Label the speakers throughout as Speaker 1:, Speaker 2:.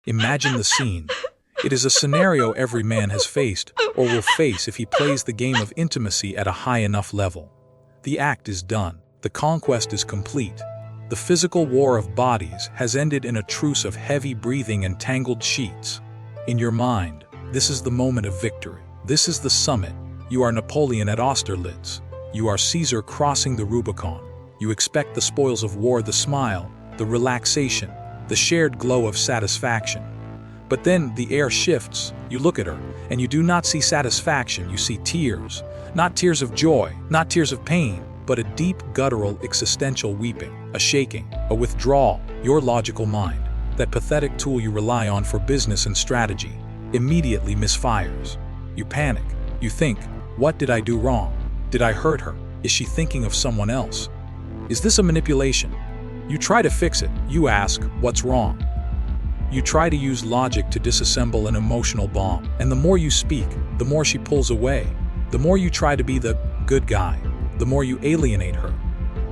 Speaker 1: Imagine the scene. It is a scenario every man has faced or will face if he plays the game of intimacy at a high enough level. The act is done. The conquest is complete. The physical war of bodies has ended in a truce of heavy breathing and tangled sheets. In your mind, this is the moment of victory. This is the summit. You are Napoleon at Austerlitz. You are Caesar crossing the Rubicon. You expect the spoils of war, the smile, the relaxation, the shared glow of satisfaction. But then the air shifts. You look at her, and you do not see satisfaction, you see tears. Not tears of joy, not tears of pain, but a deep, guttural, existential weeping, a shaking, a withdrawal. Your logical mind, that pathetic tool you rely on for business and strategy, immediately misfires. You panic. You think, what did I do wrong? Did I hurt her? Is she thinking of someone else? Is this a manipulation? You try to fix it. You ask, what's wrong? You try to use logic to disassemble an emotional bomb, and the more you speak, the more she pulls away. The more you try to be the good guy, the more you alienate her.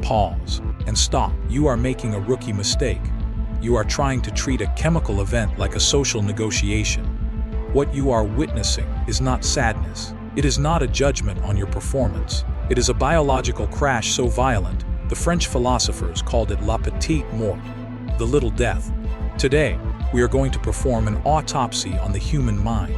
Speaker 1: Pause and stop. You are making a rookie mistake. You are trying to treat a chemical event like a social negotiation. What you are witnessing is not sadness. It is not a judgment on your performance. It is a biological crash so violent, the French philosophers called it la Petite Mort, the little death. Today, we are going to perform an autopsy on the human mind.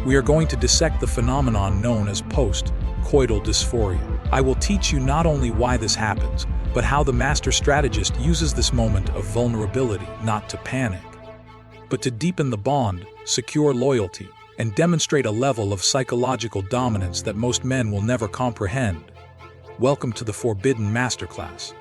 Speaker 1: We are going to dissect the phenomenon known as Post-Coital Dysphoria. I will teach you not only why this happens, but how the master strategist uses this moment of vulnerability not to panic, but to deepen the bond, secure loyalty, and demonstrate a level of psychological dominance that most men will never comprehend. Welcome to the forbidden masterclass.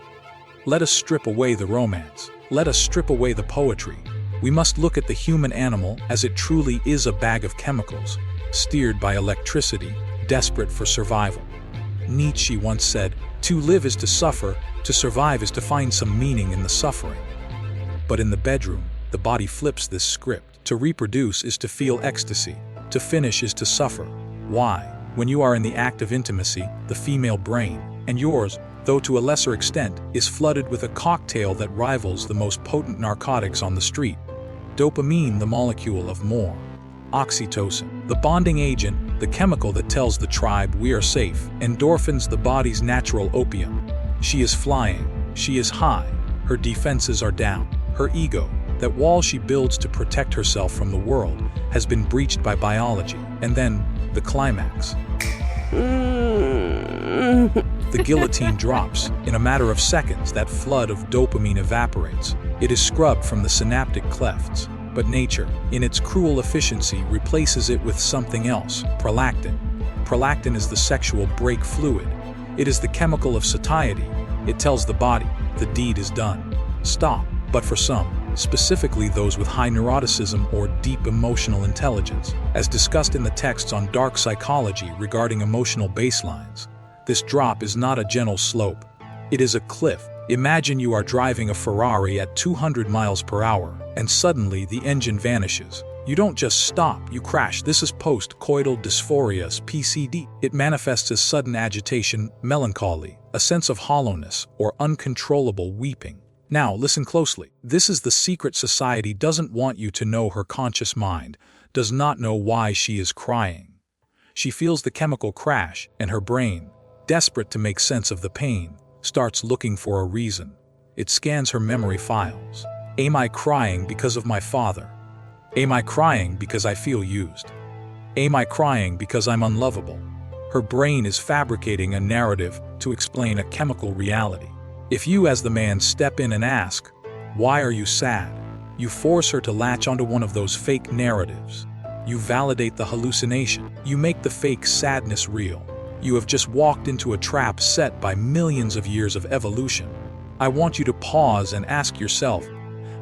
Speaker 1: Let us strip away the romance. Let us strip away the poetry. We must look at the human animal as it truly is, a bag of chemicals, steered by electricity, desperate for survival. Nietzsche once said, "To live is to suffer, to survive is to find some meaning in the suffering." But in the bedroom, the body flips this script. To reproduce is to feel ecstasy. To finish is to suffer. Why? When you are in the act of intimacy, the female brain, and yours, though to a lesser extent, is flooded with a cocktail that rivals the most potent narcotics on the street. Dopamine, the molecule of more. Oxytocin, the bonding agent, the chemical that tells the tribe we are safe. Endorphins, the body's natural opium. She is flying. She is high. Her defenses are down. Her ego, that wall she builds to protect herself from the world, has been breached by biology. And then, the climax. The guillotine drops. In a matter of seconds, that flood of dopamine evaporates. It is scrubbed from the synaptic clefts. But nature, in its cruel efficiency, replaces it with something else, prolactin. Prolactin is the sexual brake fluid. It is the chemical of satiety. It tells the body, the deed is done. Stop. But for some, specifically those with high neuroticism or deep emotional intelligence, as discussed in the texts on dark psychology regarding emotional baselines, this drop is not a gentle slope. It is a cliff. Imagine you are driving a Ferrari at 200 miles per hour, and suddenly the engine vanishes. You don't just stop, you crash. This is post-coital dysphoria, PCD. It manifests as sudden agitation, melancholy, a sense of hollowness, or uncontrollable weeping. Now, listen closely. This is the secret society doesn't want you to know. Her conscious mind does not know why she is crying. She feels the chemical crash, and her brain, desperate to make sense of the pain, starts looking for a reason. It scans her memory files. Am I crying because of my father? Am I crying because I feel used? Am I crying because I'm unlovable? Her brain is fabricating a narrative to explain a chemical reality. If you as the man step in and ask, "Why are you sad?" you force her to latch onto one of those fake narratives. You validate the hallucination. You make the fake sadness real. You have just walked into a trap set by millions of years of evolution. I want you to pause and ask yourself,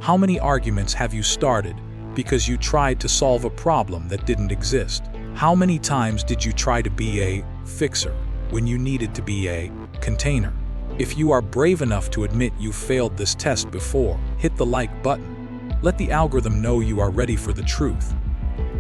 Speaker 1: how many arguments have you started because you tried to solve a problem that didn't exist? How many times did you try to be a fixer when you needed to be a container? If you are brave enough to admit you failed this test before, hit the like button. Let the algorithm know you are ready for the truth.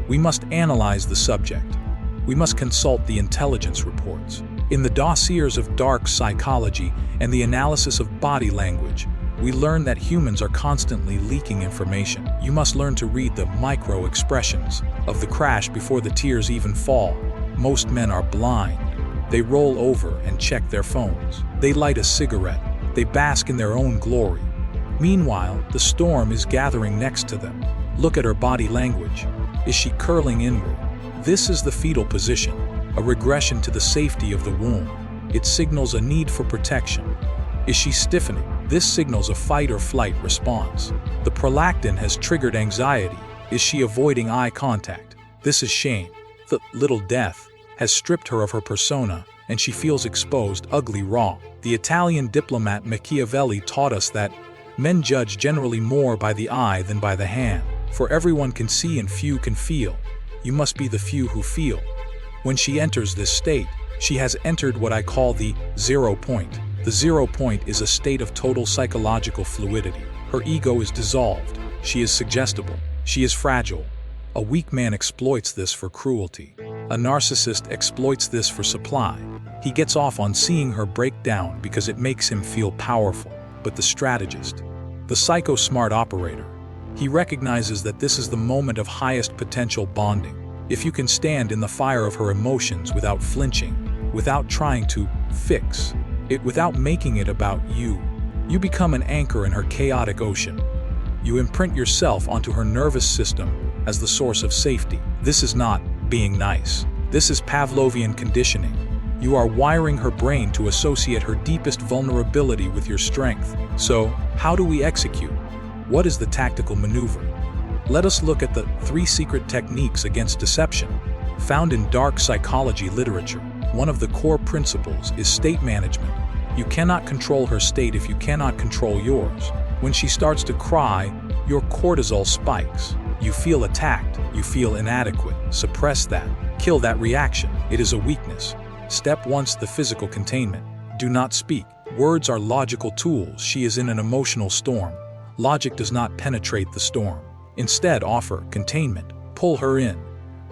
Speaker 1: We must analyze the subject. We must consult the intelligence reports. In the dossiers of dark psychology and the analysis of body language, We learn that humans are constantly leaking information. You must learn to read the micro-expressions of the crash before the tears even fall. Most men are blind. They roll over and check their phones. They light a cigarette. They bask in their own glory. Meanwhile, the storm is gathering next to them. Look at her body language. Is she curling inward? This is the fetal position, a regression to the safety of the womb. It signals a need for protection. Is she stiffening? This signals a fight or flight response. The prolactin has triggered anxiety. Is she avoiding eye contact? This is shame. The little death has stripped her of her persona, and she feels exposed, ugly, raw. The Italian diplomat Machiavelli taught us that men judge generally more by the eye than by the hand. For everyone can see and few can feel. You must be the few who feel. When she enters this state, she has entered what I call the 0 point. The 0 point is a state of total psychological fluidity. Her ego is dissolved. She is suggestible. She is fragile. A weak man exploits this for cruelty. A narcissist exploits this for supply. He gets off on seeing her break down because it makes him feel powerful. But the strategist, the psycho-smart operator, he recognizes that this is the moment of highest potential bonding. If you can stand in the fire of her emotions without flinching, without trying to fix it, without making it about you, you become an anchor in her chaotic ocean. You imprint yourself onto her nervous system as the source of safety. This is not being nice. This is Pavlovian conditioning. You are wiring her brain to associate her deepest vulnerability with your strength. So, how do we execute? What is the tactical maneuver? Let us look at the 3 secret techniques against deception. Found in dark psychology literature, one of the core principles is state management. You cannot control her state if you cannot control yours. When she starts to cry, your cortisol spikes. You feel attacked. You feel inadequate. Suppress that. Kill that reaction. It is a weakness. Step 1: the physical containment. Do not speak. Words are logical tools. She is in an emotional storm. Logic does not penetrate the storm. Instead, offer containment. Pull her in.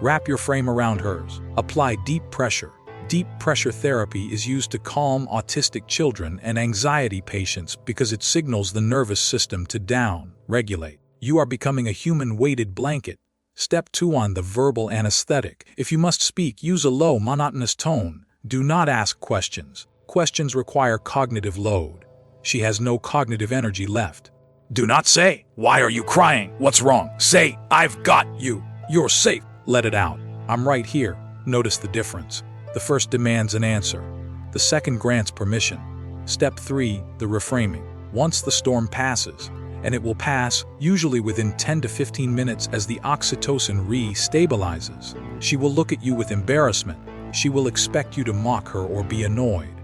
Speaker 1: Wrap your frame around hers. Apply deep pressure. Deep pressure therapy is used to calm autistic children and anxiety patients because it signals the nervous system to down-regulate. You are becoming a human weighted blanket. Step 2: the verbal anesthetic. If you must speak, use a low, monotonous tone. Do not ask questions. Questions require cognitive load. She has no cognitive energy left. Do not say, "Why are you crying? What's wrong?" Say, "I've got you. You're safe." Let it out. "I'm right here." Notice the difference. The first demands an answer. The second grants permission. Step 3: the reframing. Once the storm passes, and it will pass usually within 10 to 15 minutes as the oxytocin re-stabilizes, she will look at you with embarrassment. She will expect you to mock her or be annoyed.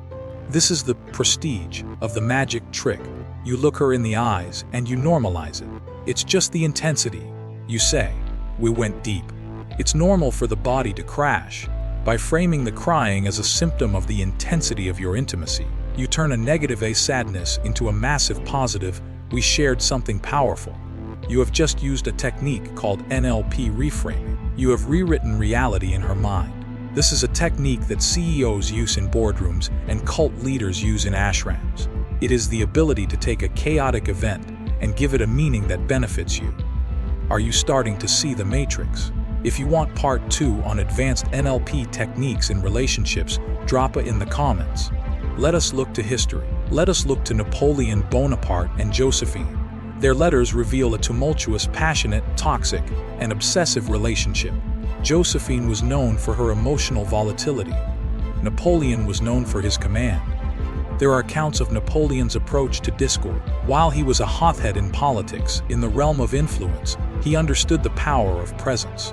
Speaker 1: This is the prestige of the magic trick. You look her in the eyes and you normalize it. It's just the intensity. You say, "We went deep." It's normal for the body to crash. By framing the crying as a symptom of the intensity of your intimacy, you turn a negative sadness into a massive positive. We shared something powerful. You have just used a technique called NLP reframing. You have rewritten reality in her mind. This is a technique that CEOs use in boardrooms and cult leaders use in ashrams. It is the ability to take a chaotic event and give it a meaning that benefits you. Are you starting to see the matrix? If you want part 2 on advanced NLP techniques in relationships, drop it in the comments. Let us look to history. Let us look to Napoleon Bonaparte and Josephine. Their letters reveal a tumultuous, passionate, toxic, and obsessive relationship. Josephine was known for her emotional volatility. Napoleon was known for his command. There are accounts of Napoleon's approach to discord. While he was a hothead in politics, in the realm of influence, he understood the power of presence.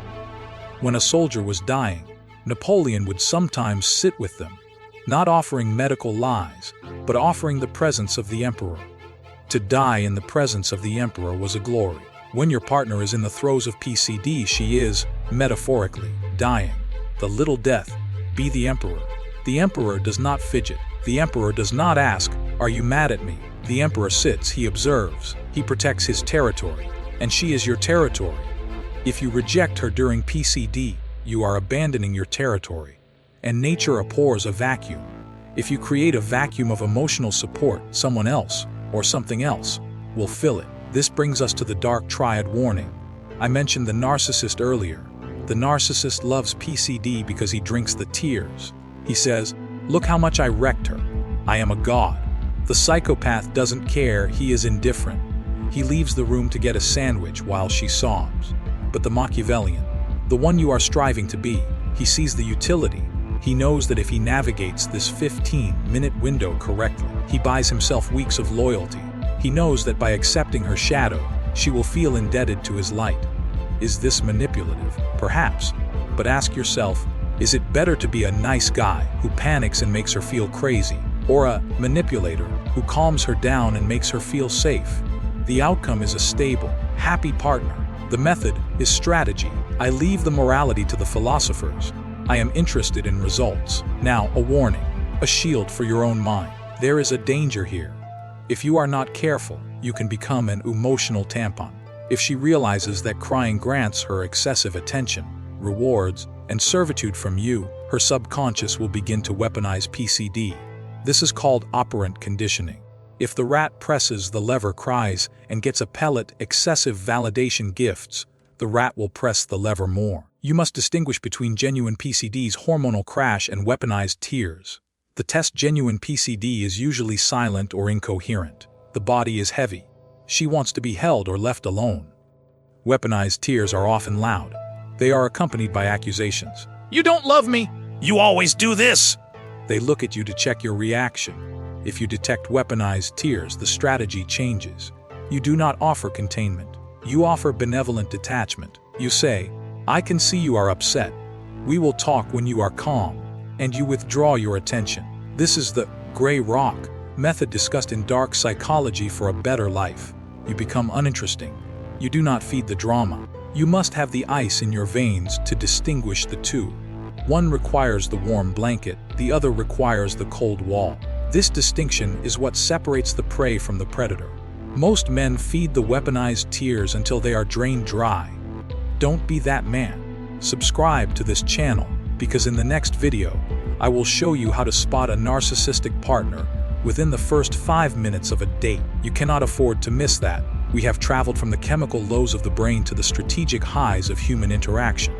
Speaker 1: When a soldier was dying, Napoleon would sometimes sit with them, not offering medical lies, but offering the presence of the emperor. To die in the presence of the emperor was a glory. When your partner is in the throes of PCD, she is, metaphorically, dying. The little death, be the emperor. The emperor does not fidget. The emperor does not ask, "Are you mad at me?" The emperor sits, he observes, he protects his territory, and she is your territory. If you reject her during PCD, you are abandoning your territory. And nature abhors a vacuum. If you create a vacuum of emotional support, someone else, or something else, will fill it. This brings us to the dark triad warning. I mentioned the narcissist earlier. The narcissist loves PCD because he drinks the tears. He says, "Look how much I wrecked her. I am a god." The psychopath doesn't care, he is indifferent. He leaves the room to get a sandwich while she sobs. But the Machiavellian, the one you are striving to be, he sees the utility. He knows that if he navigates this 15-minute window correctly, he buys himself weeks of loyalty. He knows that by accepting her shadow, she will feel indebted to his light. Is this manipulative? Perhaps. But ask yourself, is it better to be a nice guy who panics and makes her feel crazy, or a manipulator who calms her down and makes her feel safe? The outcome is a stable, happy partner. The method is strategy. I leave the morality to the philosophers. I am interested in results. Now, a warning, a shield for your own mind. There is a danger here. If you are not careful, you can become an emotional tampon. If she realizes that crying grants her excessive attention, rewards, and servitude from you, her subconscious will begin to weaponize PCD. This is called operant conditioning. If the rat presses the lever Cries and gets a pellet excessive validation gifts, the rat will press the lever more. You must distinguish between genuine PCD's hormonal crash and weaponized tears. The test genuine PCD is usually silent or incoherent. The body is heavy. She wants to be held or left alone. Weaponized tears are often loud. They are accompanied by accusations. "You don't love me! You always do this!" They look at you to check your reaction. If you detect weaponized tears, the strategy changes. You do not offer containment. You offer benevolent detachment. You say, "I can see you are upset. We will talk when you are calm," and you withdraw your attention. This is the gray rock method discussed in dark psychology for a better life. You become uninteresting. You do not feed the drama. You must have the ice in your veins to distinguish the two. One requires the warm blanket, the other requires the cold wall. This distinction is what separates the prey from the predator. Most men feed the weaponized tears until they are drained dry. Don't be that man. Subscribe to this channel, because in the next video, I will show you how to spot a narcissistic partner within the first 5 minutes of a date. You cannot afford to miss that. We have traveled from the chemical lows of the brain to the strategic highs of human interaction.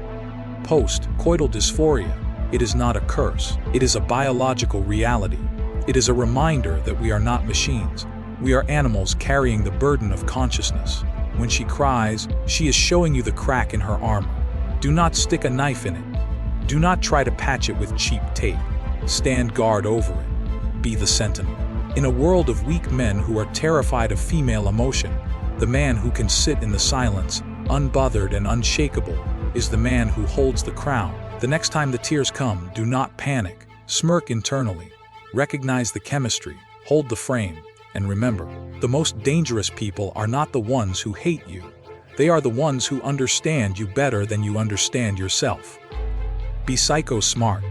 Speaker 1: Post-Coital Dysphoria. It is not a curse. It is a biological reality. It is a reminder that we are not machines. We are animals carrying the burden of consciousness. When she cries, she is showing you the crack in her armor. Do not stick a knife in it. Do not try to patch it with cheap tape. Stand guard over it. Be the sentinel. In a world of weak men who are terrified of female emotion, the man who can sit in the silence, unbothered and unshakable, is the man who holds the crown. The next time the tears come, do not panic. Smirk internally. Recognize the chemistry. Hold the frame. And remember, the most dangerous people are not the ones who hate you. They are the ones who understand you better than you understand yourself. Be psycho smart.